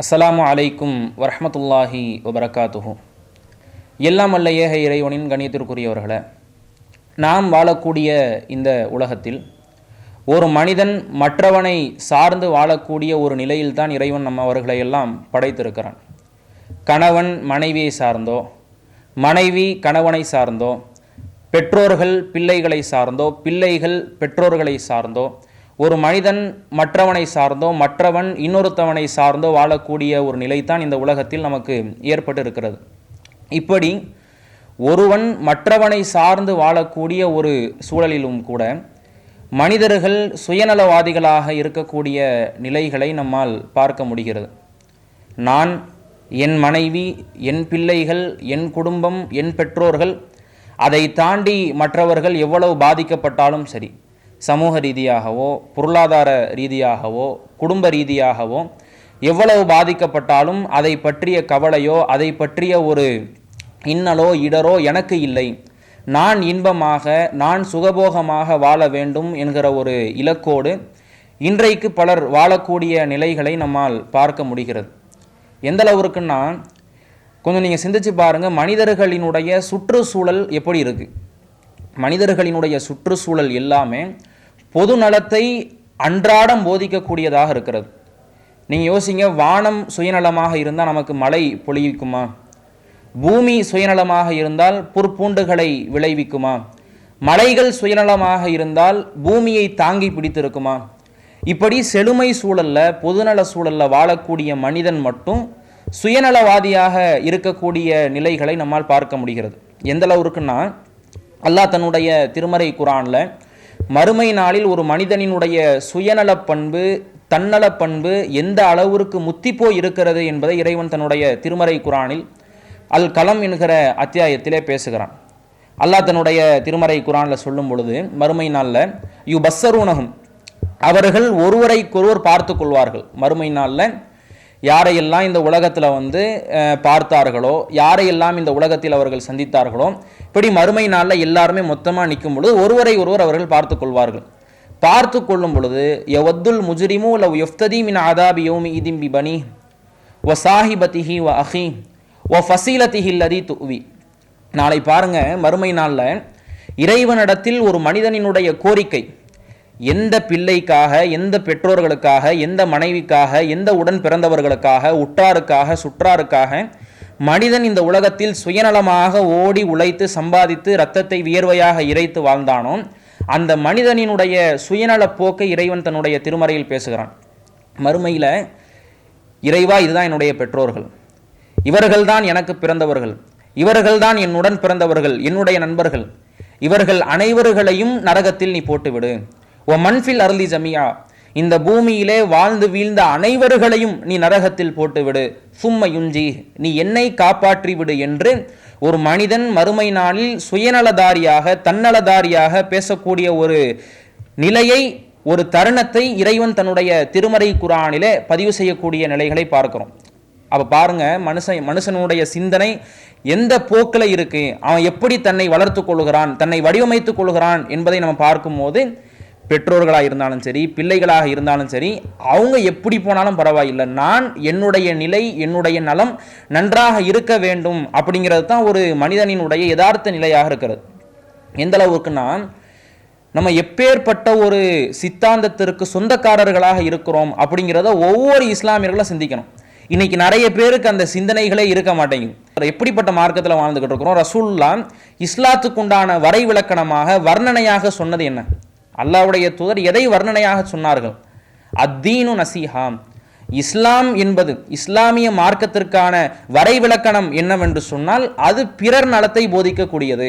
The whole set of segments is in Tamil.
அஸ்ஸலாமு அலைக்கும் வரஹ்மத்துல்லாஹி வபரகாத்துஹு. எல்லாம் வல்ல ஏக இறைவனின் கண்ணியத்திற்குரியவர்களே, நாம் வாழக்கூடிய இந்த உலகத்தில் ஒரு மனிதன் மற்றவனை சார்ந்து வாழக்கூடிய ஒரு நிலையில்தான் இறைவன் அவர்களை எல்லாம் படைத்திருக்கிறான். கணவன் மனைவியை சார்ந்தோ, மனைவி கணவனை சார்ந்தோ, பெற்றோர்கள் பிள்ளைகளை சார்ந்தோ, பிள்ளைகள் பெற்றோர்களை சார்ந்தோ, ஒரு மனிதன் மற்றவனை சார்ந்தோ, மற்றவன் இன்னொருத்தவனை சார்ந்தோ வாழக்கூடிய ஒரு நிலைத்தான் இந்த உலகத்தில் நமக்கு ஏற்பட்டு இருக்கிறது. இப்படி ஒருவன் மற்றவனை சார்ந்து வாழக்கூடிய ஒரு சூழலிலும் கூட மனிதர்கள் சுயநலவாதிகளாக இருக்கக்கூடிய நிலைகளை நம்மால் பார்க்க முடிகிறது. நான், என் மனைவி, என் பிள்ளைகள், என் குடும்பம், என் பெற்றோர்கள், அதை தாண்டி மற்றவர்கள் எவ்வளவு பாதிக்கப்பட்டாலும் சரி, சமூக ரீதியாகவோ, பொருளாதார ரீதியாகவோ, குடும்ப ரீதியாகவோ எவ்வளவு பாதிக்கப்பட்டாலும் அதை பற்றிய கவலையோ, அதை பற்றிய ஒரு இன்னலோ இடரோ எனக்கு இல்லை. நான் இன்பமாக, நான் சுகபோகமாக வாழ வேண்டும் என்கிற ஒரு இலக்கோடு இன்றைக்கு பலர் வாழக்கூடிய நிலைகளை நம்மால் பார்க்க முடிகிறது. எந்த அளவுக்குன்னா, கொஞ்சம் நீங்கள் சிந்திச்சு பாருங்கள், மனிதர்களினுடைய சுற்றுச்சூழல் எப்படி இருக்குது. மனிதர்களினுடைய சுற்றுச்சூழல் எல்லாமே பொது நலத்தை அன்றாடம் போதிக்கக்கூடியதாக இருக்கிறது. நீங்கள் யோசிங்க, வானம் சுயநலமாக இருந்தால் நமக்கு மழை பொழிவிக்குமா? பூமி சுயநலமாக இருந்தால் புற்பூண்டுகளை விளைவிக்குமா? மலைகள் சுயநலமாக இருந்தால் பூமியை தாங்கி பிடித்திருக்குமா? இப்படி செழுமை சூழலில், பொதுநல சூழலில் வாழக்கூடிய மனிதன் மட்டும் சுயநலவாதியாக இருக்கக்கூடிய நிலைகளை நம்மால் பார்க்க முடிகிறது. எந்த அளவுக்குன்னா, அல்லாஹ் தன்னுடைய திருமறை குர்ஆனில் மறுமை நாளில் ஒரு மனிதனினுடைய சுயநல பண்பு, தன்னல பண்பு எந்த அளவிற்கு முத்திப்போய் இருக்கிறது என்பதை இறைவன் தன்னுடைய திருமறை குர்ஆனில் அல் கலம் என்கிற அத்தியாயத்திலே பேசுகிறான். அல்லாஹ் தன்னுடைய திருமறை குர்ஆனில் சொல்லும் பொழுது, மறுமை நாளில் யுபஸ்ஸரூனஹும், அவர்கள் ஒருவரைக்கொருவர் பார்த்து கொள்வார்கள். மறுமை நாளில் யாரையெல்லாம் இந்த உலகத்தில் பார்த்தார்களோ, யாரையெல்லாம் இந்த உலகத்தில் அவர்கள் சந்தித்தார்களோ, இப்படி மறுமை நாளில் எல்லாருமே மொத்தமாக நிற்கும் பொழுது ஒருவரை ஒருவர் அவர்கள் பார்த்து கொள்வார்கள். பார்த்து கொள்ளும் பொழுது யவத்துல் முஜ்ரிமு லவ் யஃப்ததி மின் ஆதாபி யௌமி இதின் பி பனி வ சாஹிபதிஹி வ அஹி வ ஃபசீலதிஹி அல்லதி துவி. நாளை பாருங்க, மறுமை நாளில் இறைவனிடத்தில் ஒரு மனிதனினுடைய கோரிக்கை, எந்த பிள்ளைக்காக, எந்த பெற்றோர்களுக்காக, எந்த மனைவிக்காக, எந்த உடன் பிறந்தவர்களுக்காக, உற்றாருக்காக, சுற்றாருக்காக மனிதன் இந்த உலகத்தில் சுயநலமாக ஓடி உழைத்து சம்பாதித்து இரத்தத்தை வியர்வையாக இறைத்து வாழ்ந்தானோ, அந்த மனிதனினுடைய சுயநல போக்கை இறைவன் தன்னுடைய திருமறையில் பேசுகிறான். மறுமையில், இறைவா, இதுதான் என்னுடைய பெற்றோர்கள், இவர்கள்தான் எனக்கு பிறந்தவர்கள், இவர்கள்தான் என்னுடன் பிறந்தவர்கள், என்னுடைய நண்பர்கள், இவர்கள் அனைவர்களையும் நரகத்தில் நீ போட்டுவிடு. ஓ மன்ஃபில் அருளி ஜமியா, இந்த பூமியிலே வாழ்ந்து வீழ்ந்த அனைவர்களையும் நீ நரகத்தில் போட்டுவிடு. சும்ம யுஞ்சி, நீ என்னை காப்பாற்றி விடு என்று ஒரு மனிதன் மறுமை நாளில் சுயநலதாரியாக, தன்னலதாரியாக பேசக்கூடிய ஒரு நிலையை, ஒரு தருணத்தை இறைவன் தன்னுடைய திருமறை குர்ஆனிலே பதிவு செய்யக்கூடிய நிலைகளை பார்க்கிறோம். அப்போ பாருங்க, மனுஷனுடைய சிந்தனை எந்த போக்கில் இருக்கு, அவன் எப்படி தன்னை வளர்த்து கொள்கிறான், தன்னை வடிவமைத்துக் கொள்கிறான் என்பதை நம்ம பார்க்கும்போது, பெற்றோர்களாக இருந்தாலும் சரி, பிள்ளைகளாக இருந்தாலும் சரி, அவங்க எப்படி போனாலும் பரவாயில்லை, நான் என்னுடைய நிலை, என்னுடைய நலம் நன்றாக இருக்க வேண்டும் அப்படிங்கிறது தான் ஒரு மனிதனினுடைய யதார்த்த நிலையாக இருக்கிறது. எந்த அளவுக்குன்னா, நம்ம எப்பேற்பட்ட ஒரு சித்தாந்தத்திற்கு சொந்தக்காரர்களாக இருக்கிறோம் அப்படிங்கிறத ஒவ்வொரு இஸ்லாமியர்களும் சிந்திக்கணும். இன்னைக்கு நிறைய பேருக்கு அந்த சிந்தனைகளே இருக்க மாட்டேங்குது. எப்படிப்பட்ட மார்க்கத்தில் வாழ்ந்துகிட்டு இருக்கிறோம்? ரசூலுல்லாஹ் இஸ்லாத்துக்குண்டான வரை விளக்கணமாக, வர்ணனையாக சொன்னது என்ன? அல்லாஹ்வுடைய தூதர் எதை வர்ணனையாக சொன்னார்கள்? அத்தீனு நசீஹா, இஸ்லாம் என்பது, இஸ்லாமிய மார்க்கத்திற்கான வரை விளக்கணம் என்னவென்று சொன்னால், அது பிறர் நலத்தை போதிக்கக்கூடியது.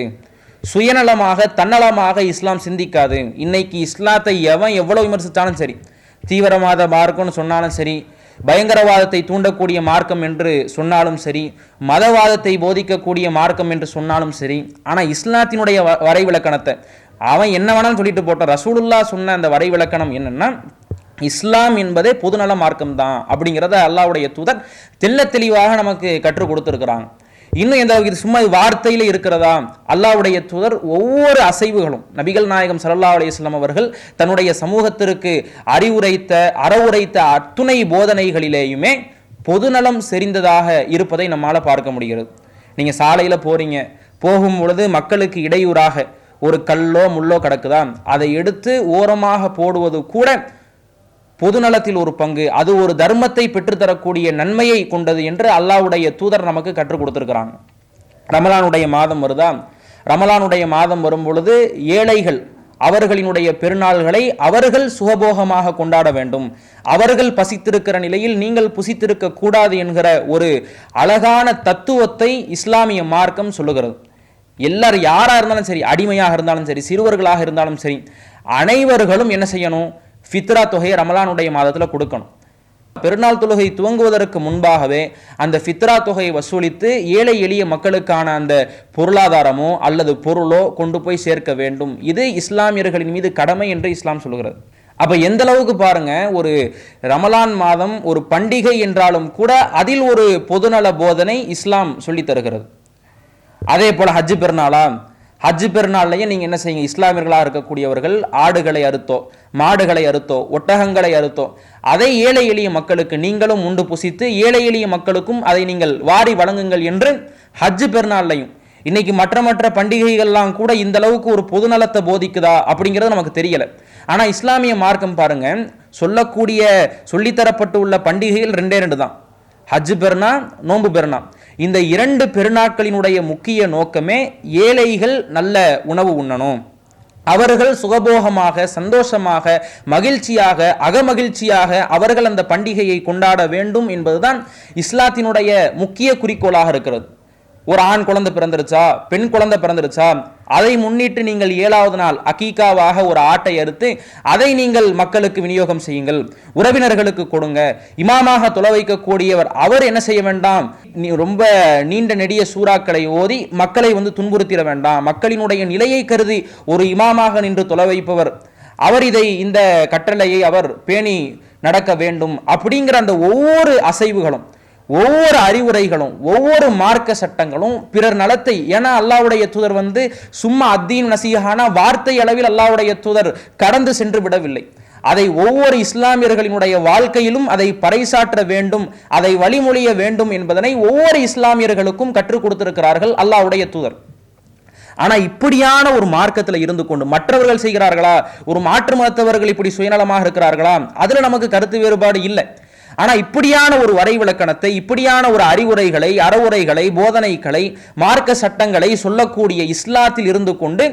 சுயநலமாக, தன்னலமாக இஸ்லாம் சிந்திக்காது. இன்னைக்கு இஸ்லாத்தை எவன் எவ்வளவு விமர்சித்தாலும் சரி, தீவிரவாத மார்க்கம்னு சொன்னாலும் சரி, பயங்கரவாதத்தை தூண்டக்கூடிய மார்க்கம் என்று சொன்னாலும் சரி, மதவாதத்தை போதிக்கக்கூடிய மார்க்கம் என்று சொன்னாலும் சரி, ஆனால் இஸ்லாத்தினுடைய வரை விளக்கணத்தை அவன் என்ன வேணாலும் சொல்லிட்டு போட்டான். ரசூலுல்லாஹ் சொன்ன அந்த வரை விளக்கணம் என்னன்னா, இஸ்லாம் என்பதே பொதுநல மார்க்கம் தான் அப்படிங்கிறத அல்லாஹ்வுடைய தூதர் தெள்ள தெளிவாக நமக்கு கற்றுக் கொடுத்துருக்கிறாங்க. இன்னும் எந்த இது சும்மா வார்த்தையில இருக்கிறதா? அல்லாஹ்வுடைய தூதர் ஒவ்வொரு அசைவுகளும், நபிகள் நாயகம் ஸல்லல்லாஹு அலைஹி வஸல்லம் அவர்கள் தன்னுடைய சமூகத்திற்கு அறிவுரைத்த, அறவுரைத்த அத்துணை போதனைகளிலேயுமே பொதுநலம் செறிந்ததாக இருப்பதை நம்மால் பார்க்க முடிகிறது. நீங்கள் சாலையில் போகிறீங்க, போகும் பொழுது மக்களுக்கு இடையூறாக ஒரு கல்லோ முள்ளோ கிடக்குதா, அதை எடுத்து ஓரமாக போடுவது கூட பொதுநலத்தில் ஒரு பங்கு, அது ஒரு தர்மத்தை பெற்றுத்தரக்கூடிய நன்மையை கொண்டது என்று அல்லாஹ்வுடைய தூதர் நமக்கு கற்றுக் கொடுத்திருக்கிறாங்க. ரமலானுடைய மாதம் வருதா, ரமலானுடைய மாதம் வரும் பொழுது ஏழைகள் அவர்களினுடைய பெருநாள்களை அவர்கள் சுகபோகமாக கொண்டாட வேண்டும், அவர்கள் பசித்திருக்கிற நிலையில் நீங்கள் புசித்திருக்க கூடாது என்கிற ஒரு அழகான தத்துவத்தை இஸ்லாமிய மார்க்கம் சொல்லுகிறது. எல்லாரும் யாராக இருந்தாலும் சரி, அடிமையாக இருந்தாலும் சரி, சிறுவர்களாக இருந்தாலும் சரி, அனைவர்களும் என்ன செய்யணும், ஃபித்ரா தொகையை ரமலானுடைய மாதத்தில் கொடுக்கணும். பெருநாள் தொழுகை துவங்குவதற்கு முன்பாகவே அந்த ஃபித்ரா தொகையை வசூலித்து ஏழை எளிய மக்களுக்கான அந்த பொருளாதாரமோ அல்லது பொருளோ கொண்டு போய் சேர்க்க வேண்டும். இது இஸ்லாமியர்களின் மீது கடமை என்று இஸ்லாம் சொல்கிறது. அப்ப எந்த அளவுக்கு பாருங்க, ஒரு ரமலான் மாதம் ஒரு பண்டிகை என்றாலும் கூட அதில் ஒரு பொதுநல போதனை இஸ்லாம் சொல்லி தருகிறது. அதே போல ஹஜ் பெருநாளா, ஹஜ் பெருநாள்லையும் நீங்கள் என்ன செய்யுங்க, இஸ்லாமியர்களாக இருக்கக்கூடியவர்கள் ஆடுகளை அறுத்தோ மாடுகளை அறுத்தோ ஒட்டகங்களை அறுத்தோ அதை ஏழை எளிய மக்களுக்கு நீங்களும் உண்டு புசித்து ஏழை எளிய மக்களுக்கும் அதை நீங்கள் வாரி வழங்குங்கள் என்று ஹஜ் பெருநாள்லையும். இன்னைக்கு மற்ற பண்டிகைகள்லாம் கூட இந்த அளவுக்கு ஒரு பொதுநலத்தை போதிக்குதா அப்படிங்கிறது நமக்கு தெரியல. ஆனால் இஸ்லாமிய மார்க்கம் பாருங்க, சொல்லித்தரப்பட்டு உள்ள பண்டிகைகள் ரெண்டே தான், ஹஜ் பெருநா, நோன்பு பெருநா. இந்த இரண்டு பெருநாட்களினுடைய முக்கிய நோக்கமே ஏழைகள் நல்ல உணவு உண்ணணும், அவர்கள் சுகபோகமாக சந்தோஷமாக மகிழ்ச்சியாக அகமகிழ்ச்சியாக அவர்கள் அந்த பண்டிகையை கொண்டாட வேண்டும் என்பதுதான் இஸ்லாத்தினுடைய முக்கிய குறிக்கோளாக இருக்கிறது. ஒரு ஆண் குழந்தை பிறந்துருச்சா, பெண் குழந்தை பிறந்துருச்சா, அதை முன்னிட்டு நீங்கள் 7வது நாள் அகீகாவாக ஒரு ஆட்டை அறுத்து அதை நீங்கள் மக்களுக்கு விநியோகம் செய்யுங்கள், உறவினர்களுக்கு கொடுங்க. இமாமாக தொலை வைக்கக்கூடியவர் அவர் என்ன செய்ய வேண்டாம், ரொம்ப நீண்ட நெடிய சூறாக்களை ஓதி மக்களை துன்புறுத்திட வேண்டாம். மக்களினுடைய நிலையை கருதி ஒரு இமாமாக நின்று தொலை வைப்பவர் அவர் இந்த கட்டளையை அவர் பேணி நடக்க வேண்டும். அப்படிங்கிற அந்த ஒவ்வொரு அசைவுகளும், ஒவ்வொரு அறிவுரைகளும், ஒவ்வொரு மார்க்க சட்டங்களும் பிறர் நலத்தை, ஏன்னா அல்லாஹ்வுடைய தூதர் சும்மா அத்தீன் நசீஹான வார்த்தை அளவில் அல்லாஹ்வுடைய தூதர் கடந்து சென்று விடவில்லை. அதை ஒவ்வொரு இஸ்லாமியர்களினுடைய வாழ்க்கையிலும் அதை பறைசாற்ற வேண்டும், அதை வழிமொழிய வேண்டும் என்பதனை ஒவ்வொரு இஸ்லாமியர்களுக்கும் கற்றுக் கொடுத்திருக்கிறார்கள் அல்லாஹ்வுடைய தூதர். ஆனா இப்படியான ஒரு மார்க்கத்தில் இருந்து கொண்டு மற்றவர்கள் செய்கிறார்களா, ஒரு மாற்று மதத்தவர்கள் இப்படி சுயநலமாக இருக்கிறார்களா, அதுல நமக்கு கருத்து வேறுபாடு இல்லை. ஆனா இப்படியான ஒரு வரைவிலக்கணத்தை, இப்படியான ஒரு அறிவுரைகளை, அறவுரைகளை, போதனைகளை, மார்க்க சட்டங்களை சொல்லக்கூடிய இஸ்லாத்தில் இருந்து கொண்டு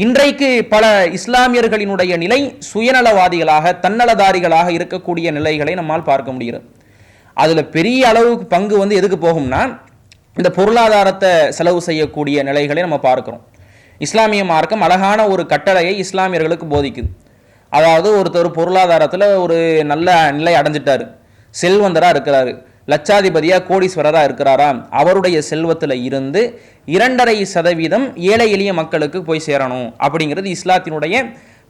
இன்றைக்கு பல இஸ்லாமியர்களினுடைய நிலை சுயநலவாதிகளாக தன்னலதாரிகளாக இருக்கக்கூடிய நிலைகளை நம்மால் பார்க்க முடிகிறது. அதுல பெரிய அளவுக்கு பங்கு எதுக்கு போகும்னா, இந்த பொருளாதாரத்தை செலவு செய்யக்கூடிய நிலைகளை நம்ம பார்க்கிறோம். இஸ்லாமிய மார்க்கம் அழகான ஒரு கட்டளையை இஸ்லாமியர்களுக்கு போதிக்குது. அதாவது ஒருத்தர் பொருளாதாரத்தில் ஒரு நல்ல நிலை அடைஞ்சிட்டாரு, செல்வந்தராக இருக்கிறாரு, லட்சாதிபதியா கோடீஸ்வரராக இருக்கிறாரா, அவருடைய செல்வத்தில் இருந்து 2.5% ஏழை எளிய மக்களுக்கு போய் சேரணும் அப்படிங்கிறது இஸ்லாத்தினுடைய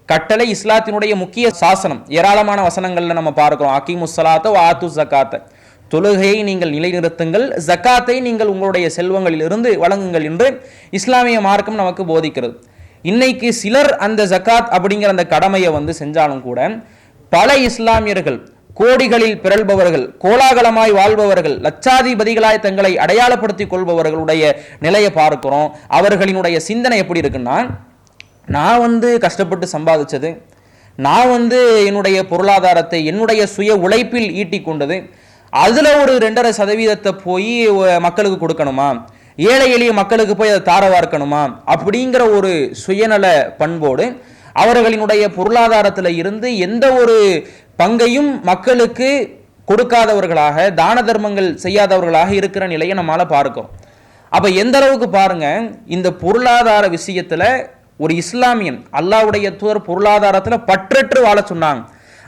கட்டளை, இஸ்லாத்தினுடைய முக்கிய சாசனம். ஏராளமான வசனங்கள்ல நம்ம பார்க்கிறோம். அகீமுஸ்ஸலாத்த வ ஆத்து ஸகாத்த, தொழுகையை நீங்கள் நிலைநிறுத்துங்கள், ஜக்காத்தை நீங்கள் உங்களுடைய செல்வங்களிலிருந்து வழங்குங்கள் என்று இஸ்லாமிய மார்க்கம் நமக்கு போதிக்கிறது. இன்னைக்கு சிலர் அந்த ஜக்காத் அப்படிங்கிற அந்த கடமையை செஞ்சாலும் கூட பல இஸ்லாமியர்கள் கோடிகளில் பிறழ்பவர்கள், கோலாகலமாய் வாழ்பவர்கள், லட்சாதிபதிகளாய் தங்களை அடையாளப்படுத்திக் கொள்பவர்களுடைய நிலையை பார்க்கிறோம். அவர்களினுடைய சிந்தனை எப்படி இருக்குன்னா, நான் கஷ்டப்பட்டு சம்பாதிச்சது, நான் என்னுடைய பொருளாதாரத்தை என்னுடைய சுய உழைப்பில் ஈட்டி கொண்டது, அதுல ஒரு 2.5% போய் மக்களுக்கு கொடுக்கணுமா, ஏழை எளிய மக்களுக்கு போய் அதை தார வார்க்கணுமா அப்படிங்கிற ஒரு சுயநல பண்போடு அவர்களினுடைய பொருளாதாரத்தில் இருந்து எந்த ஒரு பங்கையும் மக்களுக்கு கொடுக்காதவர்களாக, தான தர்மங்கள் செய்யாதவர்களாக இருக்கிற நிலையை நம்மால பார்க்கிறோம். அப்ப எந்த அளவுக்கு பாருங்க, இந்த பொருளாதார விஷயத்துல ஒரு இஸ்லாமியன், அல்லாஹ்வுடைய தூதர் பொருளாதாரத்தில் பற்றற்று வாழ சொன்னாங்க.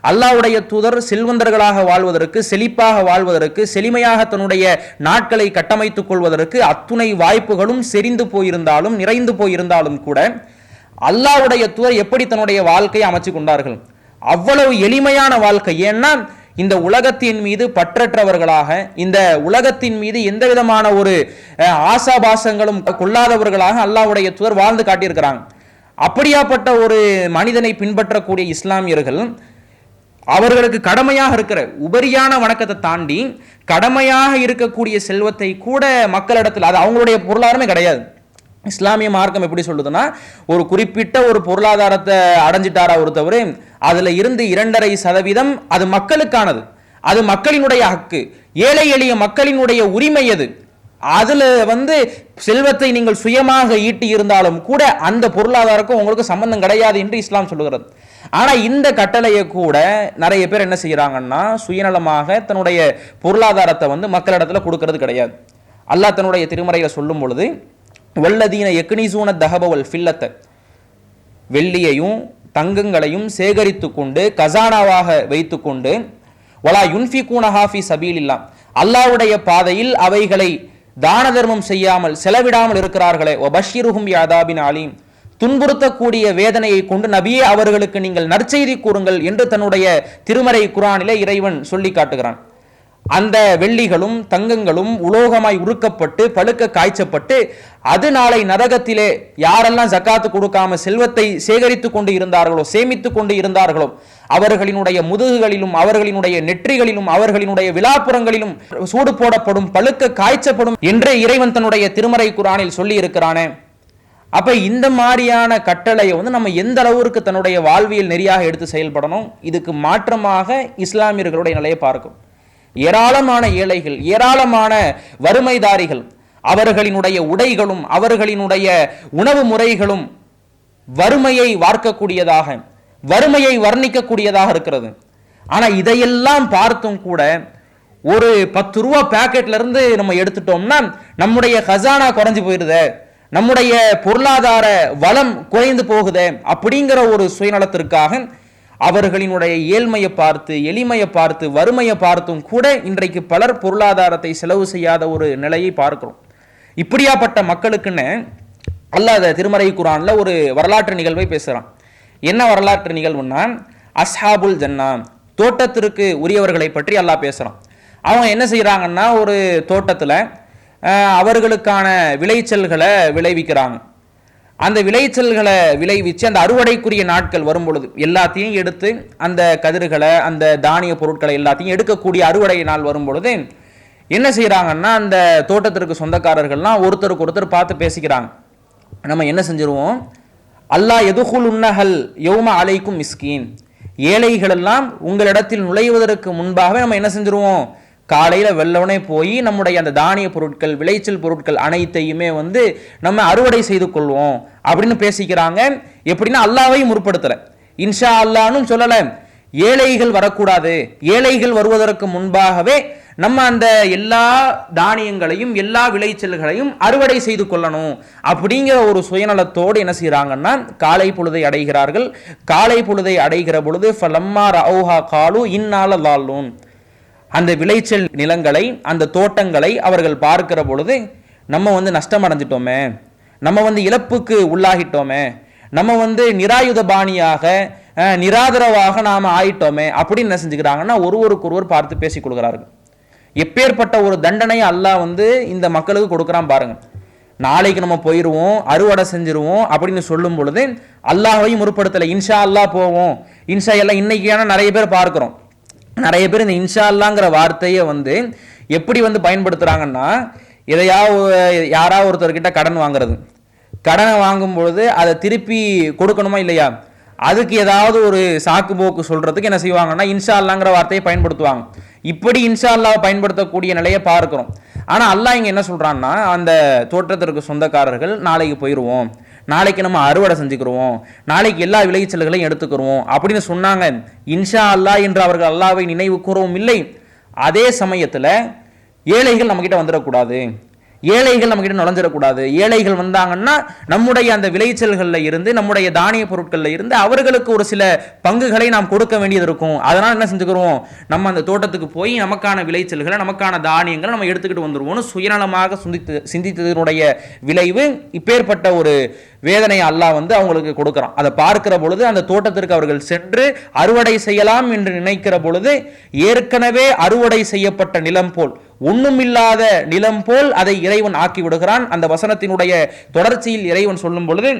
அல்லாஹ்வுடைய தூதர் செல்வந்தர்களாக வாழ்வதற்கு, செழிப்பாக வாழ்வதற்கு, செழிமையாக தன்னுடைய நாட்களை கட்டமைத்துக் கொள்வதற்கு அத்துணை வாய்ப்புகளும் செறிந்து போயிருந்தாலும், நிறைந்து போயிருந்தாலும் கூட அல்லாஹ்வுடைய தூதர் எப்படி தன்னுடைய வாழ்க்கையை அமைச்சு கொண்டார்கள்? அவ்வளவு எளிமையான வாழ்க்கை. ஏன்னா இந்த உலகத்தின் மீது பற்றற்றவர்களாக, இந்த உலகத்தின் மீது எந்த விதமான ஒரு ஆசாபாசங்களும் கொள்ளாதவர்களாக அல்லாஹ்வுடைய தூதர் வாழ்ந்து காட்டியிருக்கிறாங்க. அப்படியாப்பட்ட ஒரு மனிதனை பின்பற்றக்கூடிய இஸ்லாமியர்கள் அவர்களுக்கு கடமையாக இருக்கிற உபரியான வணக்கத்தை தாண்டி கடமையாக இருக்கக்கூடிய செல்வத்தை கூட மக்களிடத்தில், அது அவங்களுடைய பொருளாதாரமே கிடையாது. இஸ்லாமிய மார்க்கம் எப்படி சொல்லுதுன்னா, ஒரு குறிப்பிட்ட ஒரு பொருளாதாரத்தை அடைஞ்சிட்டாரா ஒருத்தவர், அதுல இருந்து 2.5% அது மக்களுக்கானது, அது மக்களினுடைய ஹக்கு, ஏழை எளிய மக்களினுடைய உரிமை. அதுல செல்வத்தை நீங்கள் சுயமாக ஈட்டி இருந்தாலும் கூட அந்த பொருளாதாரக்கும் உங்களுக்கு சம்பந்தம் கிடையாது என்று இஸ்லாம் சொல்லுகிறது. ஆனா இந்த கட்டளையை கூட நிறைய பேர் என்ன செய்யறாங்கன்னா, சுயநலமாக தன்னுடைய பொருளாதாரத்தை மக்களிடத்துல கொடுக்கிறது கிடையாது. அல்லாஹ் தன்னுடைய திருமறையில சொல்லும் பொழுது, வல்லதீன யக்னிசூன தஹப வல் ஃபில்லத்த, வெள்ளியையும் தங்கங்களையும் சேகரித்து கொண்டு கசானாவாக வைத்து கொண்டு, வலா யுன்ஃபிகூனஹா ஃபீ சபீலில்லாஹ், அல்லாஹ்வுடைய பாதையில் அவைகளை தான தர்மம் செய்யாமல் செலவிடாமல் இருக்கிறார்களே, வபஷ்ஷிருஹும் பிஅதாபின் அலீம், துன்புறுத்தக்கூடிய வேதனையை கொண்டு நபியே அவர்களுக்கு நீங்கள் நற்செய்தி கூறுங்கள் என்று தன்னுடைய திருமறை குர்ஆனிலே இறைவன் சொல்லி காட்டுகிறான். அந்த வெள்ளிகளும் தங்கங்களும் உலோகமாய் உருக்கப்பட்டு பழுக்க காய்ச்சப்பட்டு, அது நாளை நரகத்திலே யாரெல்லாம் ஜக்காத்து கொடுக்காம செல்வத்தை சேகரித்து கொண்டு இருந்தார்களோ, சேமித்து கொண்டு இருந்தார்களோ, அவர்களினுடைய முதுகுகளிலும் அவர்களினுடைய நெற்றிகளிலும் அவர்களினுடைய விழாப்புறங்களிலும் சூடு போடப்படும், பழுக்க காய்ச்சப்படும் என்று இறைவன் தன்னுடைய திருமறை குர்ஆனில் சொல்லி இருக்கிறானே. அப்ப இந்த மாதிரியான கட்டளையை நம்ம எந்த அளவுக்கு தன்னுடைய வாழ்வியல் நெறியாக எடுத்து செயல்படணும். இதுக்கு மாற்றமாக இஸ்லாமியர்களுடைய நிலையை பார்க்கும். ஏராளமான ஏழைகள், ஏராளமான வறுமைதாரிகள், அவர்களினுடைய உடைகளும் அவர்களினுடைய உணவு முறைகளும் வறுமையை வார்க்கக்கூடியதாக, வறுமையை வர்ணிக்கக்கூடியதாக இருக்கிறது. ஆனா இதையெல்லாம் பார்த்தும் கூட ஒரு 10 ரூபா பேக்கெட்ல இருந்து நம்ம எடுத்துட்டோம்னா நம்முடைய ஹசானா குறைஞ்சு போயிருதே, நம்முடைய பொருளாதார வளம் குறைந்து போகுதே அப்படிங்கிற ஒரு சுயநலத்திற்காக அவர்களினுடைய ஏழ்மையை பார்த்து, எளிமையை பார்த்து, வறுமையை பார்த்தும் கூட இன்றைக்கு பலர் பொருளாதாரத்தை செலவு செய்யாத ஒரு நிலையை பார்க்கிறோம். இப்படியாப்பட்ட மக்களுக்குன்னு அல்லாஹ் திருமறை குர்ஆன்ல ஒரு வரலாற்று நிகழ்வை பேசுறான். என்ன வரலாற்று நிகழ்வுன்னா, அஸ்ஹாபுல் ஜன்னா, தோட்டத்திற்கு உரியவர்களை பற்றி அல்லாஹ் பேசுறான். அவங்க என்ன செய்யறாங்கன்னா, ஒரு தோட்டத்துல அவர்களுக்கான விளைச்சல்களை விளைவிக்கிறாங்க. அந்த விளைச்சல்களை விளைவிச்சு அந்த அறுவடைக்குரிய நாட்கள் வரும் பொழுது எல்லாத்தையும் எடுத்து, அந்த கதிர்களை அந்த தானிய பொருட்களை எல்லாத்தையும் எடுக்கக்கூடிய அறுவடை நாள் வரும் பொழுது என்ன செய்யறாங்கன்னா, அந்த தோட்டத்திற்கு சொந்தக்காரர்கள்லாம் ஒருத்தருக்கு ஒருத்தர் பார்த்து பேசிக்கிறாங்க. நம்ம என்ன செஞ்சிருவோம், அல்லாஹ் எதுகுல் உன்னஹல் யௌம அலைக்கும் மிஸ்கீன், ஏழைகள் எல்லாம் உங்களிடத்தில் நுழைவதற்கு முன்பாகவே நம்ம என்ன செஞ்சிருவோம், காலையில வெள்ளவனே போய் நம்முடைய அந்த தானிய பொருட்கள் விளைச்சல் பொருட்கள் அனைத்தையுமே நம்ம அறுவடை செய்து கொள்வோம் அப்படின்னு பேசிக்கிறாங்க. எப்படின்னா அல்லாஹ்வை முற்படுத்தல, இன்ஷா அல்லாஹ்னு சொல்லல, ஏழைகள் வரக்கூடாது, ஏழைகள் வருவதற்கு முன்பாகவே நம்ம அந்த எல்லா தானியங்களையும் எல்லா விளைச்சல்களையும் அறுவடை செய்து கொள்ளணும் அப்படிங்கிற ஒரு சுயநலத்தோடு என்ன செய்யறாங்கன்னா, காலை பொழுதை அடைகிறார்கள். காலை பொழுதை அடைகிற பொழுது ஃபலம்மா ரஅவுஹா காலு இன்னால லால்லூன், அந்த விளைச்சல் நிலங்களை அந்த தோட்டங்களை அவர்கள் பார்க்கிற பொழுது நம்ம நஷ்டம் அடைஞ்சிட்டோமே, நம்ம இழப்புக்கு உள்ளாகிட்டோமே, நம்ம நிராயுத பாணியாக நிராதரவாக நாம ஆயிட்டோமே அப்படின்னு என்ன செஞ்சுக்கிறாங்கன்னா ஒருவருக்கு ஒருவர் பார்த்து பேசிக் கொள்கிறார்கள். எப்பேற்பட்ட ஒரு தண்டனை அல்லாஹ் இந்த மக்களுக்கு கொடுக்குறான் பாருங்க. நாளைக்கு நம்ம போயிடுவோம், அறுவடை செஞ்சிருவோம் அப்படின்னு சொல்லும் பொழுது அல்லாஹ்வையும் முற்படுத்தலை, இன்ஷா அல்லாஹ் போவோம், இன்ஷா எல்லாம். இன்னைக்கான நிறைய பேர் பார்க்கிறோம், நிறைய பேர் இந்த இன்ஷா அல்லாங்கிற வார்த்தையை எப்படி பயன்படுத்துறாங்கன்னா, யாராவது ஒருத்தர்கிட்ட கடன் வாங்குறது, கடனை வாங்கும் பொழுது அதை திருப்பி கொடுக்கணுமா இல்லையா, அதுக்கு ஏதாவது ஒரு சாக்கு போக்கு சொல்றதுக்கு என்ன செய்வாங்கன்னா இன்ஷா அல்லாங்கிற வார்த்தையை பயன்படுத்துவாங்க. இப்படி இன்ஷா அல்லாஹ் பயன்படுத்தக்கூடிய நிலையை பார்க்கிறோம். ஆனா அல்லாஹ் இங்க என்ன சொல்றான்னா, அந்த தோட்டத்திற்கு சொந்தக்காரர்கள் நாளைக்கு போயிடுவோம், நாளைக்கு நம்ம அறுவடை செஞ்சுக்கிறோம், நாளைக்கு எல்லா விளைச்சல்களையும் எடுத்துக்கிறோம் அப்படின்னு சொன்னாங்க. இன்ஷா அல்லாஹ் என்று அவர்கள் அல்லாஹ்வை நினைவு கூறவும் இல்லை. அதே சமயத்துல ஏழைகள் நம்ம கிட்ட வந்துடக்கூடாது, ஏழைகள் நம்ம கிட்ட நுழைஞ்சிடக்கூடாது. ஏழைகள் வந்தாங்கன்னா நம்முடைய அந்த விளைச்சல்கள்ல இருந்து நம்முடைய தானிய பொருட்கள்ல இருந்து அவர்களுக்கு ஒரு சில பங்குகளை நாம் கொடுக்க வேண்டியது இருக்கும். அதனால என்ன செஞ்சுக்கிறோம், நம்ம அந்த தோட்டத்துக்கு போய் நமக்கான விளைச்சல்களை நமக்கான தானியங்களை நம்ம எடுத்துக்கிட்டு வந்துருவோம்னு சுயநலமாக சிந்தித்ததனுடைய விளைவு இப்பேற்பட்ட ஒரு வேதனை அல்லாஹ் அவங்களுக்கு கொடுக்குறான். அதை பார்க்கிற பொழுது அந்த தோட்டத்திற்கு அவர்கள் சென்று அறுவடை செய்யலாம் என்று நினைக்கிற பொழுது ஏற்கனவே அறுவடை செய்யப்பட்ட நிலம் போல், ஒண்ணுமில்லாத நிலம் போல் அதை இறைவன் ஆக்கி விடுகிறான். அந்த வசனத்தினுடைய தொடர்ச்சியில் இறைவன் சொல்லும் பொழுது,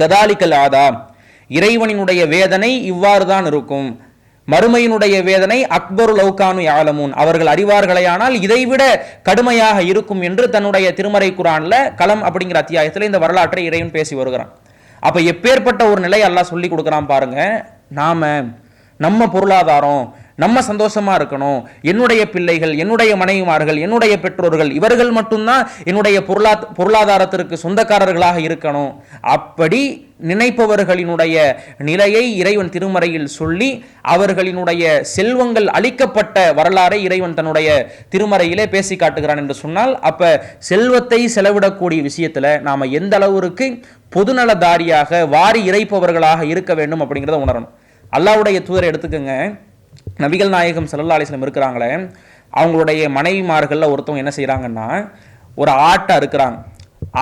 கதாலிக்கல் ஆதா, இறைவனினுடைய வேதனை இவ்வாறு தான் இருக்கும். மறுமையினுடைய வேதனை அக்பரு லௌகானு யாலமூன், அவர்கள் அறிவார்களேயானால் இதைவிட கடுமையாக இருக்கும் என்று தன்னுடைய திருமறை குர்ஆன்ல கலம் அப்படிங்கிற அத்தியாயத்தில் இந்த வரலாற்றை இறைவன் பேசி வருகிறான். அப்ப எப்பேற்பட்ட ஒரு நிலை அல்லாஹ் சொல்லி கொடுக்குறான் பாருங்க. நம்ம பொருளாதாரம், நம்ம சந்தோஷமா இருக்கணும், என்னுடைய பிள்ளைகள், என்னுடைய மனைவிமார்கள், என்னுடைய பெற்றோர்கள் இவர்கள் மட்டும்தான் என்னுடைய பொருளாதாரத்திற்கு சொந்தக்காரர்களாக இருக்கணும், அப்படி நினைப்பவர்களினுடைய நிலையை இறைவன் திருமறையில் சொல்லி அவர்களினுடைய செல்வங்கள் அளிக்கப்பட்ட வரலாறை இறைவன் தன்னுடைய திருமறையிலே பேசி காட்டுகிறான் என்று சொன்னால், அப்ப செல்வத்தை செலவிடக்கூடிய விஷயத்துல நாம எந்த அளவுக்கு பொதுநலதாரியாக வாரி இறைப்பவர்களாக இருக்க வேண்டும் அப்படிங்கிறத உணரணும். அல்லாஹ்வுடைய தூதரை எடுத்துக்கங்க, நபிகள் நாயகம் ஸல்லல்லாஹு அலைஹி வஸல்லம் இருக்கிறாங்களே, அவங்களுடைய மனைவிமார்கள்ல ஒருத்தவங்க என்ன செய்யறாங்கன்னா, ஒரு ஆட்டை அறுக்கிறாங்க.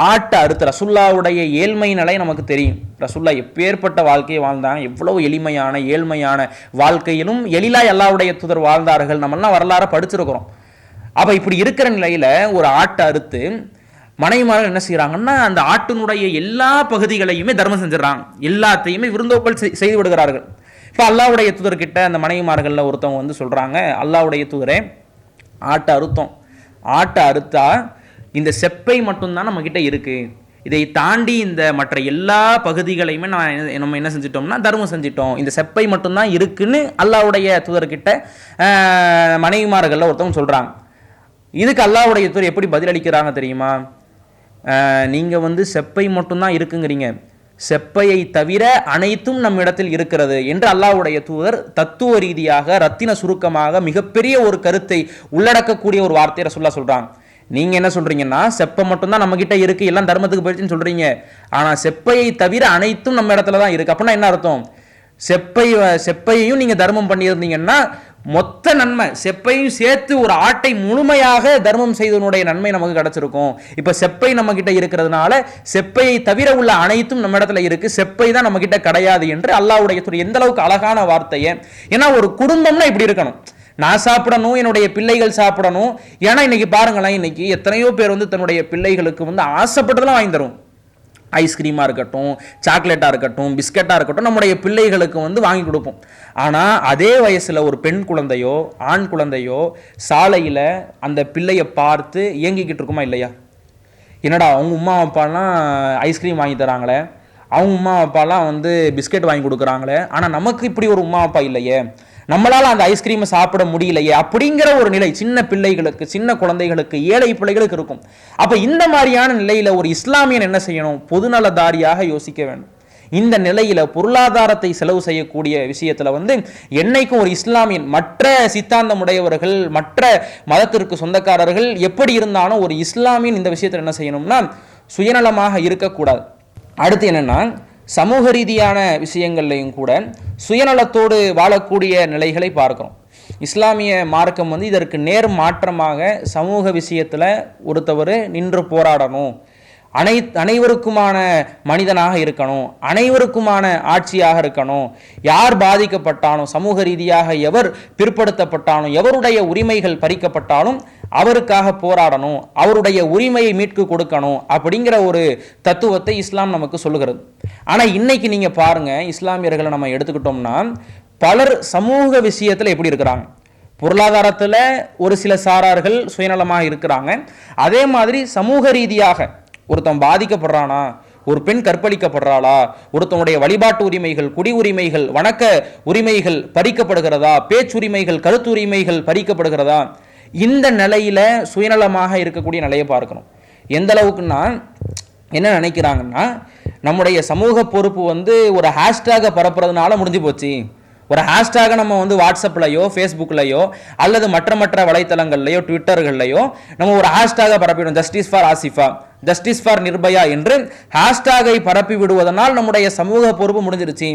ஆட்டை அறுத்து, ரசூல்லாவுடைய ஏழ்மை நிலை நமக்கு தெரியும். ரசூல்லா எப்பேற்பட்ட வாழ்க்கையை வாழ்ந்தாங்க, எவ்வளவு எளிமையான ஏழ்மையான வாழ்க்கையிலும் எளிலாய் அல்லாஹ்வுடைய தூதர் வாழ்ந்தார்கள். நம்மளாம் வரலாறு படிச்சிருக்கிறோம். அப்ப இப்படி இருக்கிற நிலையில ஒரு ஆட்டை அறுத்து மனைவிமார்கள் என்ன செய்யறாங்கன்னா, அந்த ஆட்டினுடைய எல்லா பகுதிகளையுமே தர்மம் செஞ்சிடறாங்க, எல்லாத்தையுமே விருந்தோப்பல் செய்து விடுகிறார்கள். இப்போ அல்லாஹ்வுடைய தூதர்கிட்ட அந்த மனைவிமார்கள்ல ஒருத்தவங்க வந்து சொல்றாங்க, அல்லாஹ்வுடைய தூதரே, ஆட்டை அறுத்தா இந்த செப்பை மட்டும்தான் நம்ம கிட்ட இருக்கு, இதை தாண்டி இந்த மற்ற எல்லா பகுதிகளையுமே நம்ம என்ன செஞ்சிட்டோம்னா தர்மம் செஞ்சிட்டோம், இந்த செப்பை மட்டும்தான் இருக்குன்னு அல்லாஹ்வுடைய தூதர்கிட்ட மனைவிமார்கள்ல ஒருத்தவங்க சொல்றாங்க. இதுக்கு அல்லாஹ்வுடைய தூதர் எப்படி பதிலளிக்கிறாங்க தெரியுமா? நீங்க வந்து செப்பை மட்டும்தான் இருக்குங்கிறீங்க, செப்பையை தவிர அனைத்தும் நம் இடத்தில் இருக்கிறது என்று அல்லாஹ்வுடைய தூதர் தத்துவ ரீதியாக ரத்தின சுருக்கமாக மிகப்பெரிய ஒரு கருத்தை உள்ளடக்கக்கூடிய ஒரு வார்த்தையை ரசூலுல்லாஹ் சொல்றாங்க. நீங்க என்ன சொல்றீங்கன்னா, செப்பை மட்டும்தான் நம்ம கிட்ட இருக்கு, எல்லாம் தர்மத்துக்கு போயிடுச்சுன்னு சொல்றீங்க, ஆனா செப்பையை தவிர அனைத்தும் நம்ம இடத்துல தான் இருக்கு. அப்படின்னா என்ன அர்த்தம்? செப்பையையும் நீங்க தர்மம் பண்ணியிருந்தீங்கன்னா மொத்த நன்மை, செப்பையும் சேர்த்து ஒரு ஆட்டை முழுமையாக தர்மம் செய்தனுடைய நன்மை நமக்கு கிடைச்சிருக்கும். இப்ப செப்பை நம்ம கிட்ட இருக்கிறதுனால செப்பையை தவிர உள்ள அனைத்தும் நம்ம இடத்துல இருக்கு, செப்பை தான் நம்ம கிட்ட கிடையாது என்று அல்லாஹ்வுடைய தூதர் எந்த அளவுக்கு அழகான வார்த்தையை. ஏன்னா ஒரு குடும்பம்னா இப்படி இருக்கணும், நான் சாப்பிடணும், என்னுடைய பிள்ளைகள் சாப்பிடணும். ஏன்னா இன்னைக்கு பாருங்களேன், இன்னைக்கு எத்தனையோ பேர் வந்து தன்னுடைய பிள்ளைகளுக்கு வந்து ஆசைப்பட்டதெல்லாம் வாங்கி தரும். ஐஸ்கிரீமாக இருக்கட்டும், சாக்லேட்டாக இருக்கட்டும், பிஸ்கட்டாக இருக்கட்டும், நம்முடைய பிள்ளைகளுக்கு வந்து வாங்கி கொடுப்போம். ஆனால் அதே வயசில் ஒரு பெண் குழந்தையோ ஆண் குழந்தையோ சாலையில் அந்த பிள்ளையை பார்த்து இயங்கிக்கிட்டு இருக்குமா இல்லையா? என்னடா அவங்க உமா அப்பாலாம் ஐஸ்கிரீம் வாங்கி தராங்களே, அவங்க உமா அப்பாலாம் வந்து பிஸ்கெட் வாங்கி கொடுக்குறாங்களே, ஆனால் நமக்கு இப்படி ஒரு உமா அப்பா இல்லையே, நம்மளால அந்த ஐஸ்கிரீமை சாப்பிட முடியலையே அப்படிங்கிற ஒரு நிலை சின்ன பிள்ளைகளுக்கு, சின்ன குழந்தைகளுக்கு, ஏழை பிள்ளைகளுக்கு இருக்கும். அப்ப இந்த மாதிரியான நிலையில ஒரு இஸ்லாமியன் என்ன செய்யணும்? பொதுநலதாரியாக யோசிக்க வேண்டும். இந்த நிலையில பொருளாதாரத்தை செலவு செய்யக்கூடிய விஷயத்துல வந்து என்னைக்கும் ஒரு இஸ்லாமியன், மற்ற சித்தாந்தம் உடையவர்கள், மற்ற மதத்திற்கு சொந்தக்காரர்கள் எப்படி இருந்தாலும் ஒரு இஸ்லாமியன் இந்த விஷயத்துல என்ன செய்யணும்னா சுயநலமாக இருக்கக்கூடாது. அடுத்து என்னன்னா, சமூக ரீதியான விஷயங்கள்லையும் கூட சுயநலத்தோடு வாழக்கூடிய நிலைகளை பார்க்கிறோம். இஸ்லாமிய மார்க்கம் வந்து இதற்கு நேர் மாற்றமாக சமூக விஷயத்தில் ஒருத்தவர் நின்று போராடணும், அனைவருக்குமான மனிதனாக இருக்கணும், அனைவருக்குமான ஆட்சியாக இருக்கணும், யார் பாதிக்கப்பட்டாலும் சமூக ரீதியாக எவர் பிற்படுத்தப்பட்டாலும் எவருடைய உரிமைகள் பறிக்கப்பட்டாலும் அவருக்காக போராடணும், அவருடைய உரிமையை மீட்கு கொடுக்கணும் அப்படிங்கிற ஒரு தத்துவத்தை இஸ்லாம் நமக்கு சொல்லுகிறது. ஆனால் இன்னைக்கு நீங்க பாருங்க, இஸ்லாமியர்களை நம்ம எடுத்துக்கிட்டோம்னா பலர் சமூக விஷயத்தில் எப்படி இருக்கிறாங்க? பொருளாதாரத்தில் ஒரு சில சாரார்கள் சுயநலமாக இருக்கிறாங்க. அதே மாதிரி சமூக ரீதியாக ஒருத்தன் பாதிக்கப்படுறானா, ஒரு பெண் கற்பழிக்கப்படுறாளா, ஒருத்தனுடைய வழிபாட்டு உரிமைகள், குடி உரிமைகள், வணக்க உரிமைகள் பறிக்கப்படுகிறதா, பேச்சுரிமைகள், கருத்துரிமைகள் பறிக்கப்படுகிறதா, இந்த நிலையில சுயநலமாக இருக்கக்கூடிய நிலையை பார்க்கணும். எந்த அளவுக்குன்னா என்ன நினைக்கிறாங்கன்னா, நம்முடைய சமூக பொறுப்பு வந்து ஒரு ஹேஷ்டேகை பரப்புறதுனால முடிஞ்சு போச்சு. ஒரு ஹேஷ்டேகை நம்ம வந்து வாட்ஸ்அப்லையோ ஃபேஸ்புக்லையோ அல்லது மற்ற வலைத்தளங்கள்லையோ ட்விட்டர்கள்லையோ நம்ம ஒரு ஹேஷ்டேகை பரப்பிடும், justice for Asifa, justice for Nirbhaya என்று ஹேஷ்டேகை பரப்பி விடுவதனால் நம்முடைய சமூக பொறுப்பு முடிஞ்சிருச்சு,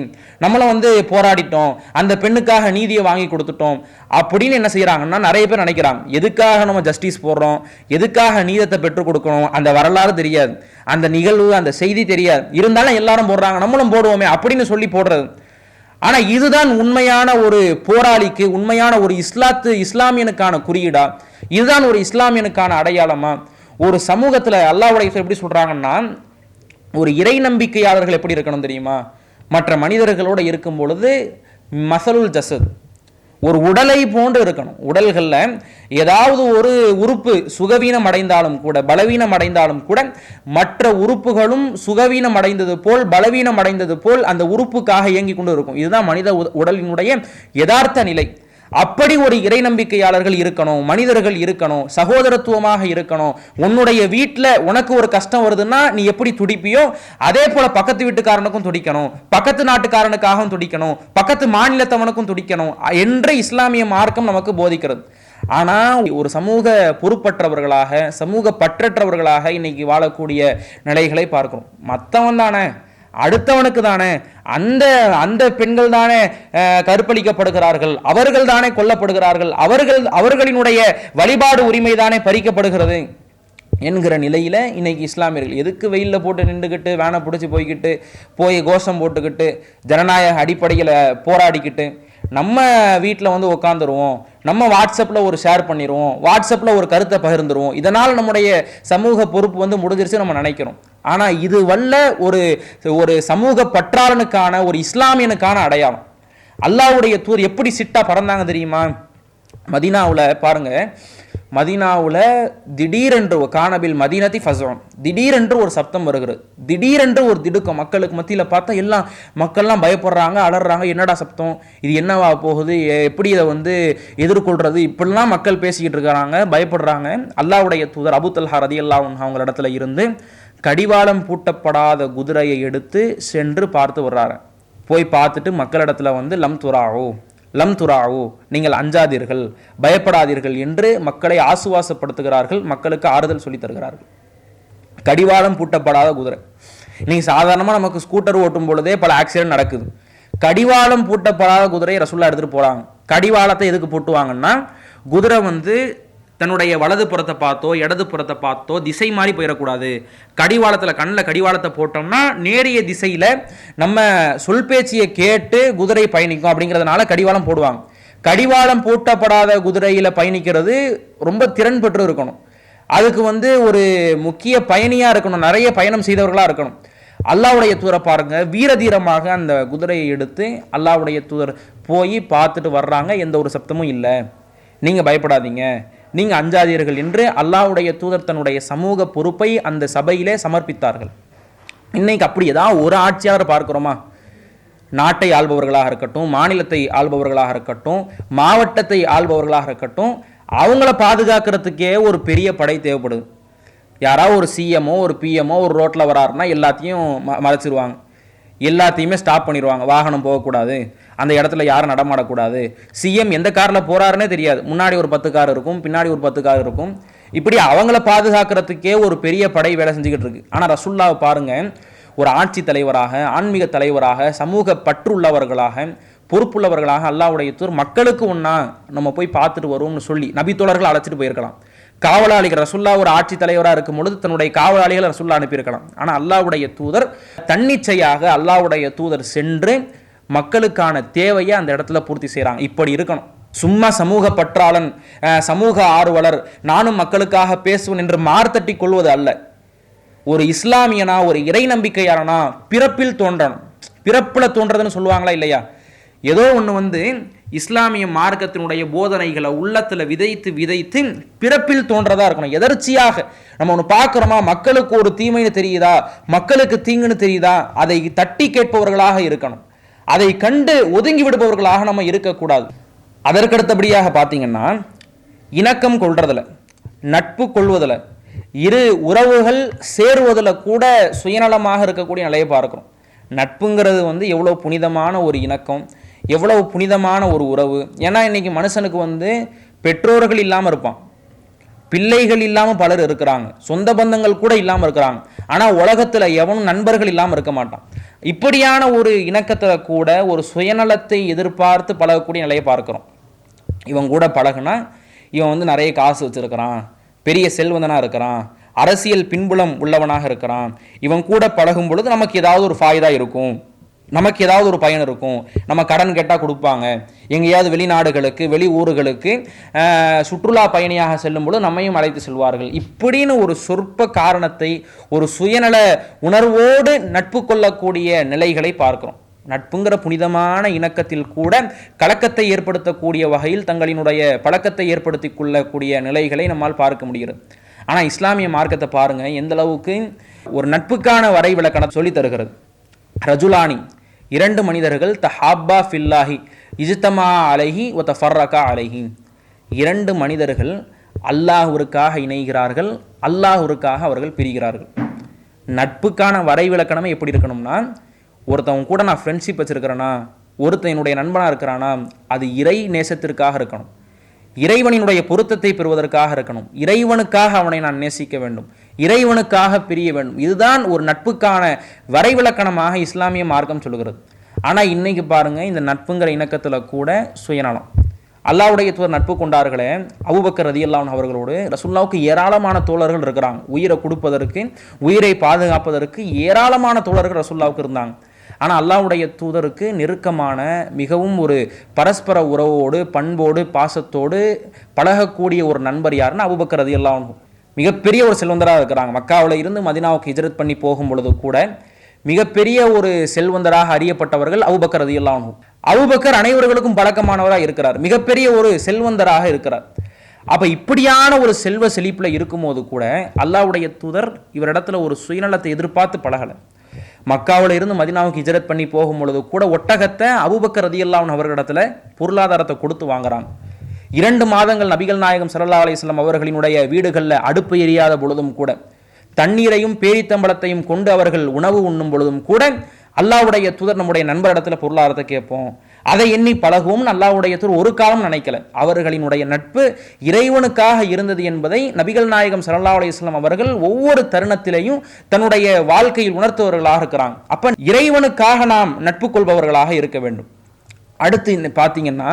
நம்மளும் வந்து போராடிட்டோம், அந்த பெண்ணுக்காக நீதியை வாங்கி கொடுத்துட்டோம் அப்படின்னு என்ன செய்யறாங்கன்னா நிறைய பேர் நினைக்கிறாங்க. எதுக்காக நம்ம ஜஸ்டிஸ் போடுறோம், எதுக்காக நீதத்தை பெற்றுக் கொடுக்கணும், அந்த வரலாறு தெரியாது, அந்த நிகழ்வு, அந்த செய்தி தெரியாது, இருந்தாலும் எல்லாரும் போடுறாங்க, நம்மளும் போடுவோமே அப்படின்னு சொல்லி போடுறது. ஆனா இதுதான் உண்மையான ஒரு போராளிக்கு, உண்மையான ஒரு இஸ்லாமியனுக்கான குறியீடா? இதுதான் ஒரு இஸ்லாமியனுக்கான அடையாளமா? ஒரு சமூகத்துல அல்லாஹ்வுடைய எப்படி சொல்றாங்கன்னா, ஒரு இறை நம்பிக்கையாளர்கள் எப்படி இருக்கணும் தெரியுமா? மற்ற மனிதர்களோட இருக்கும் பொழுது மசலுல் ஜசத், ஒரு உடலை போன்று இருக்கணும். உடல்களில் ஏதாவது ஒரு உறுப்பு சுகவீனம் அடைந்தாலும் கூட, பலவீனம் அடைந்தாலும் கூட, மற்ற உறுப்புகளும் சுகவீனம் அடைந்தது போல், பலவீனம் அடைந்தது போல் அந்த உறுப்புக்காக இயங்கி கொண்டு இருக்கும். இதுதான் மனித உடலினுடைய யதார்த்த நிலை. அப்படி ஒரு இறை நம்பிக்கையாளர்கள் இருக்கணும், மனிதர்கள் இருக்கணும், சகோதரத்துவமாக இருக்கணும். உன்னுடைய வீட்டில் உனக்கு ஒரு கஷ்டம் வருதுன்னா நீ எப்படி துடிப்பியோ அதே போல பக்கத்து வீட்டுக்காரனுக்கும் துடிக்கணும், பக்கத்து நாட்டுக்காரனுக்காகவும் துடிக்கணும், பக்கத்து மாநிலத்தவனுக்கும் துடிக்கணும் என்று இஸ்லாமிய மார்க்கம் நமக்கு போதிக்கிறது. ஆனால் ஒரு சமூக பொறுப்பற்றவர்களாக, சமூக பற்றற்றவர்களாக இன்னைக்கு வாழக்கூடிய நிலைகளை பார்க்கிறோம். மற்றவன் தானே, அடுத்தவனுக்கு தானே, அந்த அந்த பெண்கள் தானே கற்பழிக்கப்படுகிறார்கள், அவர்கள் தானே கொல்லப்படுகிறார்கள், அவர்களினுடைய வழிபாடு உரிமை தானே பறிக்கப்படுகிறது என்கிற நிலையில இன்னைக்கு இஸ்லாமியர்கள் எதுக்கு வெயிலில் போட்டு நின்றுக்கிட்டு, வேனை பிடிச்சி போய் கோஷம் போட்டுக்கிட்டு, ஜனநாயக அடிப்படையில் போராடிக்கிட்டு, நம்ம வீட்டில் வந்து உட்காந்துருவோம், நம்ம வாட்ஸ்அப்பில் ஒரு ஷேர் பண்ணிடுவோம், வாட்ஸ்அப்பில் ஒரு கருத்தை பகிர்ந்துருவோம், இதனால் நம்முடைய சமூக பொறுப்பு வந்து முடிஞ்சிருச்சு நம்ம நினைக்கிறோம். ஆனால் இது வல்ல ஒரு சமூக பற்றாளனுக்கான, ஒரு இஸ்லாமியனுக்கான அடையாளம். அல்லாஹ்வுடைய தூர் எப்படி சிட்டா பறந்தாங்க தெரியுமா? மதீனாவில் பாருங்க, மதீனாவில் திடீரென்று கானபில் மதீனத்தி ஃபஸூன், திடீரென்று ஒரு சப்தம் வருகிறது, திடீரென்று ஒரு திடுக்கம் மக்களுக்கு மத்தியில். பார்த்தா மக்கள்லாம் பயப்படுறாங்க, அலறாங்க. என்னடா சப்தம், இது என்னவா போகுது, எப்படி இதை வந்து எதிர்கொள்றது, இப்படிலாம் மக்கள் பேசிக்கிட்டு இருக்கிறாங்க, பயப்படுறாங்க. அல்லாஹ்வுடைய தூதர் அபூ தல்ஹா ரலியல்லாஹு அன்ஹு அவங்க இடத்துல இருந்து கடிவாளம் பூட்டப்படாத குதிரையை எடுத்து சென்று பார்த்து வர்றாரு. போய் பார்த்துட்டு மக்களிடத்துல வந்து லம் துராவோ, நீங்கள் அஞ்சாதீர்கள், பயப்படாதீர்கள் என்று மக்களை ஆசுவாசப்படுத்துகிறார்கள், மக்களுக்கு ஆறுதல் சொல்லி தருகிறார்கள். கடிவாளம் பூட்டப்படாத குதிரை. இன்னைக்கு சாதாரணமாக நமக்கு ஸ்கூட்டர் ஓட்டும் பொழுதே பல ஆக்சிடென்ட் நடக்குது. கடிவாளம் பூட்டப்படாத குதிரையை ரசூலுல்லாஹ் எடுத்துட்டு போறாங்க. கடிவாளத்தை எதுக்கு பூட்டுவாங்கன்னா, குதிரை வந்து தன்னுடைய வலது புறத்தை பார்த்தோ இடது புறத்தை பார்த்தோ திசை மாறி போயிடக்கூடாது. கண்ணில் கடிவாளத்தை போட்டோம்னா நேரிய திசையில் நம்ம சொல் பேச்சியை கேட்டு குதிரை பயணிக்கும். அப்படிங்கிறதுனால கடிவாளம் போடுவாங்க. கடிவாளம் பூட்டப்படாத குதிரையில் பயணிக்கிறது ரொம்ப திறன் பெற்று இருக்கணும். அதுக்கு வந்து ஒரு முக்கிய பயணியாக இருக்கணும், நிறைய பயணம் செய்தவர்களாக இருக்கணும். அல்லாஹ்வுடைய தூதரை பாருங்க, வீரதீரமாக அந்த குதிரையை எடுத்து அல்லாஹ்வுடைய தூதர் போய் பார்த்துட்டு வர்றாங்க. எந்த ஒரு சப்தமும் இல்லை, நீங்கள் பயப்படாதீங்க, நீங்கள் அஞ்சாதீர்கள் என்று அல்லாஹ்வுடைய தூதர் தன்னுடைய சமூக பொறுப்பை அந்த சபையிலே சமர்ப்பித்தார்கள். இன்னைக்கு அப்படி ஏதாவது ஒரு ஆட்சியாளர் பார்க்கிறோமா? நாட்டை ஆள்பவர்களாக இருக்கட்டும், மாநிலத்தை ஆள்பவர்களாக இருக்கட்டும், மாவட்டத்தை ஆள்பவர்களாக இருக்கட்டும், அவங்கள பாதுகாக்கிறதுக்கே ஒரு பெரிய படை தேவைப்படுது. யாராவது ஒரு சிஎம்ஓ ஒரு பிஎம்ஓ ஒரு ரோட்டில் வராருன்னா எல்லாத்தையும் மறைச்சிருவாங்க, எல்லாத்தையுமே ஸ்டாப் பண்ணிடுவாங்க. வாகனம் போகக்கூடாது, அந்த இடத்துல யாரும் நடமாடக்கூடாது. சிஎம் எந்த காரில் போகிறாருன்னே தெரியாது, முன்னாடி ஒரு 10 கார் இருக்கும், பின்னாடி ஒரு 10 கார் இருக்கும். இப்படி அவங்கள பாதுகாக்கிறதுக்கே ஒரு பெரிய படை வேலை செஞ்சுக்கிட்டு இருக்கு. ஆனால் ரசூலுல்லாஹ் பாருங்க, ஒரு ஆட்சி தலைவராக, ஆன்மீக தலைவராக, சமூக பற்றுள்ளவர்களாக, பொறுப்புள்ளவர்களாக அல்லாஹ்வுடைய தூதர் மக்களுக்கு ஒன்றா நம்ம போய் பார்த்துட்டு வருவோம்னு சொல்லி நபித்தோழர்கள் அழைச்சிட்டு போயிருக்கலாம். காவலாளிகள் ரசூலுல்லாஹ் ஒரு ஆட்சி தலைவராக இருக்கும் பொழுது தன்னுடைய காவலாளிகளை ரசூலுல்லாஹ் அனுப்பியிருக்கலாம். ஆனால் அல்லாஹ்வுடைய தூதர் தன்னிச்சையாக அல்லாஹ்வுடைய தூதர் சென்று மக்களுக்கான தேவையை அந்த இடத்துல பூர்த்தி செய்கிறாங்க. இப்படி இருக்கணும். சும்மா சமூக பற்றாளன், சமூக ஆர்வலர், நானும் மக்களுக்காக பேசுவேன் என்று மார்த்தட்டி கொள்வது அல்ல. ஒரு இஸ்லாமியனா, ஒரு இறை நம்பிக்கையாளனா பிறப்பில் தோன்றணும். பிறப்பில் தோன்றதுன்னு சொல்லுவாங்களா இல்லையா? ஏதோ ஒன்று வந்து இஸ்லாமிய மார்க்கத்தினுடைய போதனைகளை உள்ளத்தில் விதைத்து விதைத்து பிறப்பில் தோன்றதா இருக்கணும். எதர்ச்சியாக நம்ம ஒன்று பார்க்குறோமா, மக்களுக்கு ஒரு தீமைன்னு தெரியுதா, மக்களுக்கு தீங்குன்னு தெரியுதா, அதை தட்டி கேட்பவர்களாக இருக்கணும். அதை கண்டு ஒதுங்கி விடுபவர்களாக நம்ம இருக்கக்கூடாது. அதற்கடுத்தபடியாக பார்த்தீங்கன்னா, இணக்கம் கொள்றதில், நட்பு கொள்வதில், இரு உறவுகள் சேருவதில் கூட சுயநலமாக இருக்கக்கூடிய நிலையை பார்க்குறோம். நட்புங்கிறது வந்து எவ்வளோ புனிதமான ஒரு இணக்கம், எவ்வளவு புனிதமான ஒரு உறவு. ஏன்னா இன்னைக்கு மனுஷனுக்கு வந்து பெற்றோர்கள் இல்லாமல் இருப்பான், பிள்ளைகள் இல்லாமல் பலர் இருக்கிறாங்க, சொந்த பந்தங்கள் கூட இல்லாமல் இருக்கிறாங்க. ஆனால் உலகத்தில் எவனும் நண்பர்கள் இல்லாமல் இருக்க மாட்டான். இப்படியான ஒரு இணக்கத்தில் கூட ஒரு சுயநலத்தை எதிர்பார்த்து பழகக்கூடிய நிலையை பார்க்குறோம். இவன் கூட பழகுனா இவன் வந்து நிறைய காசு வச்சுருக்கிறான், பெரிய செல்வந்தனாக இருக்கிறான், அரசியல் பின்புலம் உள்ளவனாக இருக்கிறான், இவன் கூட பழகும் பொழுது நமக்கு ஏதாவது ஒரு ஃபாய்தா இருக்கும், நமக்கு ஏதாவது ஒரு பயன் இருக்கும், நம்ம கடன் கேட்டால் கொடுப்பாங்க, எங்கேயாவது வெளிநாடுகளுக்கு வெளி ஊர்களுக்கு சுற்றுலா பயணியாக செல்லும் பொழுது நம்மையும் அழைத்து செல்வார்கள். இப்படின்னு ஒரு சொற்ப காரணத்தை, ஒரு சுயநல உணர்வோடு நட்பு கொள்ளக்கூடிய நிலைகளை பார்க்கிறோம். நட்புங்கிற புனிதமான இணக்கத்தில் கூட கலக்கத்தை ஏற்படுத்தக்கூடிய வகையில் தங்களினுடைய பழக்கத்தை ஏற்படுத்தி கொள்ளக்கூடிய நிலைகளை நம்மால் பார்க்க முடிகிறது. ஆனால் இஸ்லாமிய மார்க்கத்தை பாருங்கள், எந்த அளவுக்கு ஒரு நட்புக்கான வரைவிலக்கணம் சொல்லி தருகிறது. ரஜுலானி, 2 மனிதர்கள், தஹாப்பா ஃபில்லாஹி இஜ்தமா அலைஹி வ தஃபர்ரகா அலைஹி, 2 மனிதர்கள் அல்லாஹ்விற்காக இணைகிறார்கள், அல்லாஹ்விற்காக அவர்கள் பிரிகிறார்கள். நட்புக்கான வரைவிலக்கணமே எப்படி இருக்கணும்னா, ஒருத்தவங்க கூட நான் ஃப்ரெண்ட்ஷிப் வச்சுருக்கிறேன்னா, ஒருத்தன் என்னுடைய நண்பனாக இருக்கிறானா, அது இறை நேசத்திற்காக இருக்கணும், இறைவனினுடைய பொருத்தத்தை பெறுவதற்காக இருக்கணும், இறைவனுக்காக அவனை நான் நேசிக்க வேண்டும், இறைவனுக்காக பிரிய வேண்டும். இதுதான் ஒரு நட்புக்கான வரைவிலக்கணமாக இஸ்லாமிய மார்க்கம் சொல்கிறது. ஆனால் இன்னைக்கு பாருங்க, இந்த நட்புங்கிற இணக்கத்தில் கூட சுயநலம். அல்லாஹ்வுடைய தூதர் நட்பு கொண்டார்களே, அபூபக்கர் ரலியல்லாஹு அன்ஹு அவர்களோடு ரசூலுல்லாஹ்வுக்கு ஏராளமான தோழர்கள் இருக்கிறாங்க. உயிரை கொடுப்பதற்கு, உயிரை பாதுகாப்பதற்கு ஏராளமான தோழர்கள் ரசூலுல்லாஹ்வுக்கு இருந்தாங்க. ஆனால் அல்லாஹ்வுடைய தூதருக்கு நெருக்கமான, மிகவும் ஒரு பரஸ்பர உறவோடு, பண்போடு, பாசத்தோடு பழகக்கூடிய ஒரு நண்பர் யாருன்னா அபூபக்கர் ரலியல்லாஹு அன்ஹு. மிகப்பெரிய ஒரு செல்வந்தராக இருக்கிறாங்க. மக்காவில் இருந்து மதீனாவுக்கு ஹிஜ்ரத் பண்ணி போகும் பொழுது கூட மிகப்பெரிய ஒரு செல்வந்தராக அறியப்பட்டவர்கள் அபூபக்கர் ரலியல்லாஹு அன்ஹு. அபூபக்கர் அனைவர்களுக்கும் பழக்கமானவராக இருக்கிறார், மிகப்பெரிய ஒரு செல்வந்தராக இருக்கிறார். அப்போ இப்படியான ஒரு செல்வ செழிப்பில் இருக்கும்போது கூட அல்லாஹ்வுடைய தூதர் இவரிடத்துல ஒரு சுயநலத்தை எதிர்பார்த்து பழகலை. மக்காவில் இருந்து மதீனாவுக்கு ஹிஜ்ரத் பண்ணி போகும் பொழுது கூட ஒட்டகத்தை அபூபக்கர் ரலியல்லாஹு அன்ஹு அவர்களிடத்துல பொருளாதாரத்தை கொடுத்து வாங்குறாங்க. 2 மாதங்கள் நபிகள் நாயகம் ஸல்லல்லாஹு அலைஹி வஸல்லம் அவர்களினுடைய வீடுகளில் அடுப்பு எரியாத பொழுதும் கூட, தண்ணீரையும் பேரித்தம்பளத்தையும் கொண்டு அவர்கள் உணவு உண்ணும் பொழுதும் கூட அல்லாஹ்வுடைய தூதர் நம்முடைய நண்பரிடத்துல பொருளாதாரத்தை கேட்போம், அதை எண்ணி பழகுவோம்னு அல்லாஹ்வுடைய தூதர் ஒரு காலம் நினைக்கல. அவர்களினுடைய நட்பு இறைவனுக்காக இருந்தது என்பதை நபிகள் நாயகம் ஸல்லல்லாஹு அலைஹி வஸல்லம் அவர்கள் ஒவ்வொரு தருணத்திலையும் தன்னுடைய வாழ்க்கையில் உணர்த்துவர்களாக இருக்கிறாங்க. அப்ப இறைவனுக்காக நாம் நட்பு கொள்பவர்களாக இருக்க வேண்டும். அடுத்து பார்த்தீங்கன்னா,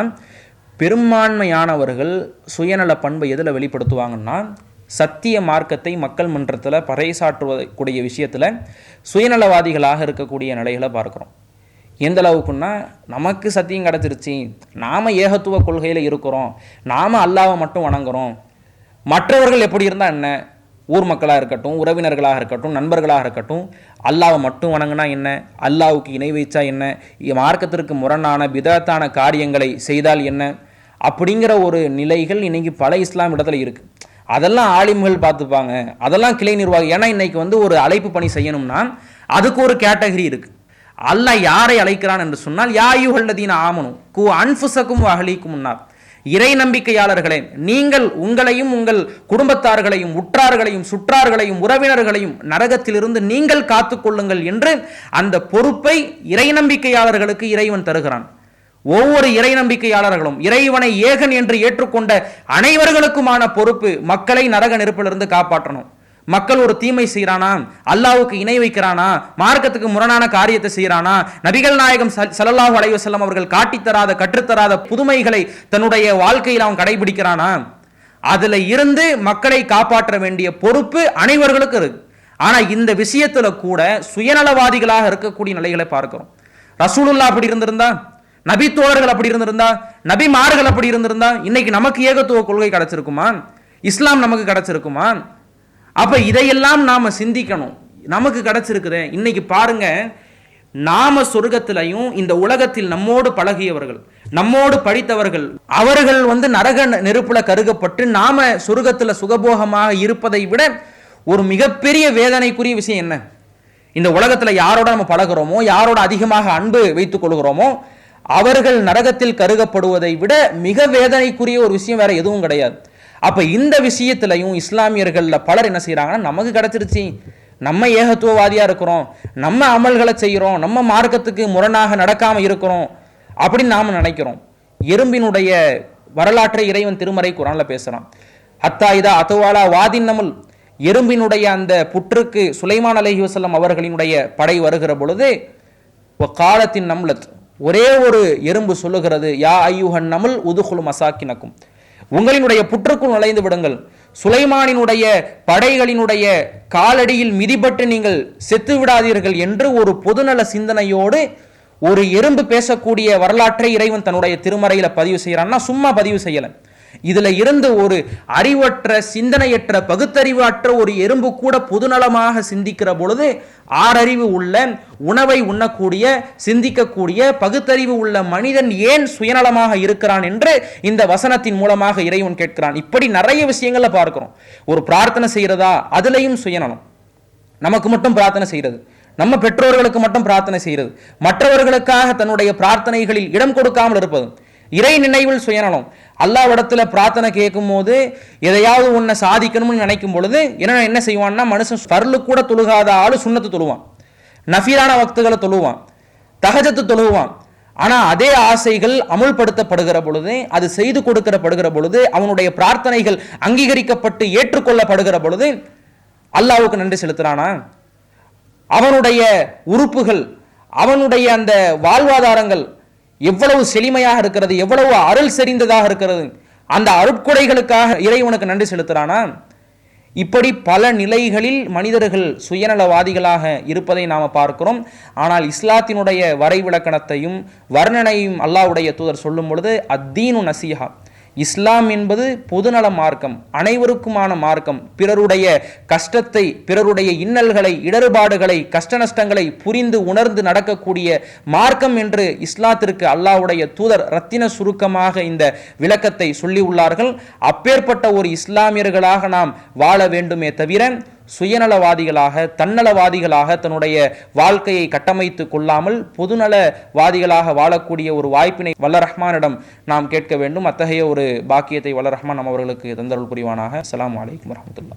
பெரும்பான்மையானவர்கள் சுயநல பண்பை எதில் வெளிப்படுத்துவாங்கன்னா, சத்திய மார்க்கத்தை மக்கள் மன்றத்தில் பறைசாற்றுவக்கூடிய விஷயத்தில் சுயநலவாதிகளாக இருக்கக்கூடிய நிலைகளை பார்க்குறோம். எந்த அளவுக்குன்னா, நமக்கு சத்தியம் கிடச்சிருச்சு, நாம் ஏகத்துவ கொள்கையில் இருக்கிறோம், நாம் அல்லாஹ்வை மட்டும் வணங்குறோம், மற்றவர்கள் எப்படி இருந்தால் என்ன, ஊர் மக்களாக இருக்கட்டும், உறவினர்களாக இருக்கட்டும், நண்பர்களாக இருக்கட்டும், அல்லாஹ்வை மட்டும் வணங்கினா என்ன, அல்லாஹ்வுக்கு இணை வைச்சா என்ன, மார்க்கத்திற்கு முரணான பிதத்தான காரியங்களை செய்தால் என்ன, அப்படிங்கிற ஒரு நிலைகள் இன்னைக்கு பல இஸ்லாம் இடத்துல இருக்குது. அதெல்லாம் ஆலிம்கள் பார்த்துப்பாங்க, அதெல்லாம் கிளை நிர்வாகம். ஏன்னா இன்னைக்கு ஒரு அழைப்பு பணி செய்யணும்னா அதுக்கு ஒரு கேட்டகரி இருக்குது. அல்லாஹ் யாரை அழைக்கிறான் என்று சொன்னால், யா அய்யுஹல்லதீன ஆமனு கூ அன்ஃபுஸக்கும் வ அஹ்லீக்கும் முன்னார், இறை நம்பிக்கையாளர்களே, நீங்கள் உங்களையும் உங்கள் குடும்பத்தார்களையும் உற்றார்களையும் சுற்றார்களையும் உறவினர்களையும் நரகத்திலிருந்து நீங்கள் காத்துக்கொள்ளுங்கள் என்று அந்த பொறுப்பை இறை நம்பிக்கையாளர்களுக்கு இறைவன் தருகிறான். ஒவ்வொரு இறை நம்பிக்கையாளர்களும் இறைவனை ஏகன் என்று ஏற்றுக்கொண்ட அனைவர்களுக்குமான பொறுப்பு மக்களை நரக நெருப்பிலிருந்து காப்பாற்றணும். மக்கள் ஒரு தீமை செய்யறானா, அல்லாஹ்வுக்கு இணை வைக்கிறானா, மார்க்கத்துக்கு முரணான காரியத்தை செய்யறானா, நபிகள் நாயகம் ஸல்லல்லாஹு அலைஹி வஸல்லம் அவர்கள் காட்டித்தராத கற்றுத்தராத புதுமைகளை தன்னுடைய வாழ்க்கையில் அவன் கடைபிடிக்கிறானா, அதுல இருந்து மக்களை காப்பாற்ற வேண்டிய பொறுப்பு அனைவர்களுக்கும் இருக்கு. ஆனா இந்த விஷயத்துல கூட சுயநலவாதிகளாக இருக்கக்கூடிய நிலைகளை பார்க்கிறோம். ரசூலுல்லாஹ் அப்படி இருந்திருந்தா, நபி தோழர்கள் அப்படி இருந்திருந்தா, நபிமார்கள் அப்படி இருந்திருந்தா, இன்னைக்கு நமக்கு ஏகத்துவ கொள்கை கிடைச்சிருக்குமா, இஸ்லாம் நமக்கு கிடைச்சிருக்குமா? அப்ப இதையெல்லாம் நாம சிந்திக்கணும். நமக்கு கிடைச்சிருக்குது. இன்னைக்கு பாருங்க, நாம சொர்க்கத்திலையும் இந்த உலகத்தில் நம்மோடு பழகியவர்கள், நம்மோடு படித்தவர்கள், அவர்கள் நரக நெருப்புல கருகப்பட்டு நாம சொர்க்கத்துல சுகபோகமாக இருப்பதை விட ஒரு மிகப்பெரிய வேதனைக்குரிய விஷயம் என்ன? இந்த உலகத்துல யாரோட நம்ம பழகிறோமோ, யாரோட அதிகமாக அன்பு வைத்துக் கொள்கிறோமோ, அவர்கள் நரகத்தில் கருகப்படுவதை விட மிக வேதனைக்குரிய ஒரு விஷயம் வேற எதுவும் கிடையாது. அப்ப இந்த விஷயத்திலையும் இஸ்லாமியர்கள்ல பலர் என்ன செய்யறாங்கன்னா, நமக்கு கிடைச்சிருச்சு, நம்ம ஏகத்துவவாதியா இருக்கிறோம், நம்ம அமல்களை செய்யறோம், நம்ம மார்க்கத்துக்கு முரணாக நடக்காம இருக்கிறோம் அப்படின்னு நாம நினைக்கிறோம். எறும்பினுடைய வரலாற்றை இறைவன் திருமறை குர்ஆன்ல பேசுறான். ஹத்தா இதா அதுவாலா வாதின் நமுல், எறும்பினுடைய அந்த புற்றுக்கு சுலைமான் அலைஹிவஸல்லம் அவர்களினுடைய படை வருகிற பொழுது காலத்தின் நம்லத், ஒரே ஒரு எறும்பு சொல்லுகிறது, யா ஐயுஹன் நமுல் உதுகுலு மசாக்கினக்கும், உங்களினுடைய புற்றுக்குள் நுழைந்து விடுங்கள், சுலைமானினுடைய படைகளினுடைய காலடியில் மிதிபட்டு நீங்கள் செத்து விடாதீர்கள் என்று ஒரு பொதுநல சிந்தனையோடு ஒரு எறும்பு பேசக்கூடிய வரலாற்றை இறைவன் தன்னுடைய திருமறையில பதிவு செய்யறான்னா சும்மா பதிவு செய்யல. இதுல இருந்து ஒரு அறிவற்ற, சிந்தனையற்ற, பகுத்தறிவற்ற ஒரு எறும்பு கூட பொதுநலமாக சிந்திக்கிற பொழுது ஆறறிவு உள்ள, உணவை உண்ணக்கூடிய, சிந்திக்கக்கூடிய, பகுத்தறிவு உள்ள மனிதன் ஏன் சுயநலமாக இருக்கிறான் என்று இந்த வசனத்தின் மூலமாக இறைவன் கேட்கிறான். இப்படி நிறைய விஷயங்களை பார்க்கிறோம். ஒரு பிரார்த்தனை செய்யறதா, அதுலயும் சுயநலம். நமக்கு மட்டும் பிரார்த்தனை செய்யறது, நம்ம பெற்றோர்களுக்கு மட்டும் பிரார்த்தனை செய்யறது, மற்றவர்களுக்காக தன்னுடைய பிரார்த்தனைகளில் இடம் கொடுக்காமல் இருப்பது, இறை நினைவில் சுயநலம். அல்லாஹ்விடத்துல பிரார்த்தனை கேட்கும் போது எதையாவது ஒன்றை சாதிக்கணும்னு நினைக்கும் பொழுது என்ன செய்வான்னா, மனுஷன் ஃபர்லு கூட தொழுகாத ஆளு சுன்னத்து தொழுவான், நஃபிலான வக்துகளை தொழுவான், தஹஜத்து தொழுவான். ஆனா அதே ஆசைகள் அமுல்படுத்தப்படுகிற பொழுது, அது செய்து கொடுக்கப்படுகிற பொழுது, அவனுடைய பிரார்த்தனைகள் அங்கீகரிக்கப்பட்டு ஏற்றுக்கொள்ளப்படுகிற பொழுது அல்லாஹ்வுக்கு நன்றி செலுத்துறானா? அவனுடைய உறுப்புகள், அவனுடைய அந்த வாழ்வாதாரங்கள் எவ்வளவு செழிமையாக இருக்கிறது, எவ்வளவு அருள் செறிந்ததாக இருக்கிறது, அந்த அருட்கொடைகளுக்காக இறைவனுக்கு நன்றி செலுத்துறானா? இப்படி பல நிலைகளில் மனிதர்கள் சுயநலவாதிகளாக இருப்பதை நாம் பார்க்கிறோம். ஆனால் இஸ்லாத்தினுடைய வரைவிலக்கணத்தையும் வர்ணனையும் அல்லாஹ்வுடைய தூதர் சொல்லும் பொழுது, அத்தீனு நசீஹா, இஸ்லாம் என்பது பொதுநல மார்க்கம், அனைவருக்குமான மார்க்கம். பிறருடைய கஷ்டத்தை, பிறருடைய இன்னல்களை, இடர்பாடுகளை, கஷ்ட நஷ்டங்களை புரிந்து உணர்ந்து நடக்கக்கூடிய மார்க்கம் என்று இஸ்லாத்திற்கு அல்லாஹ்வுடைய தூதர் ரத்தின சுருக்கமாக இந்த விளக்கத்தை சொல்லி உள்ளார்கள். அப்பேற்பட்ட ஒரு இஸ்லாமியர்களாக நாம் வாழ வேண்டுமே தவிர சுயநலவாதிகளாக, தன்னலவாதிகளாக தன்னுடைய வாழ்க்கையை கட்டமைத்து கொள்ளாமல் பொதுநலவாதிகளாக வாழக்கூடிய ஒரு வாய்ப்பினை வல்ல ரஹ்மானிடம் நாம் கேட்க வேண்டும். அத்தகைய ஒரு பாக்கியத்தை வல்ல ரஹ்மான் நம்ம அவர்களுக்கு தந்தருள் புரிவானாக. அஸ்ஸலாமு அலைக்கும் வரஹ்மத்துல்லாஹ்.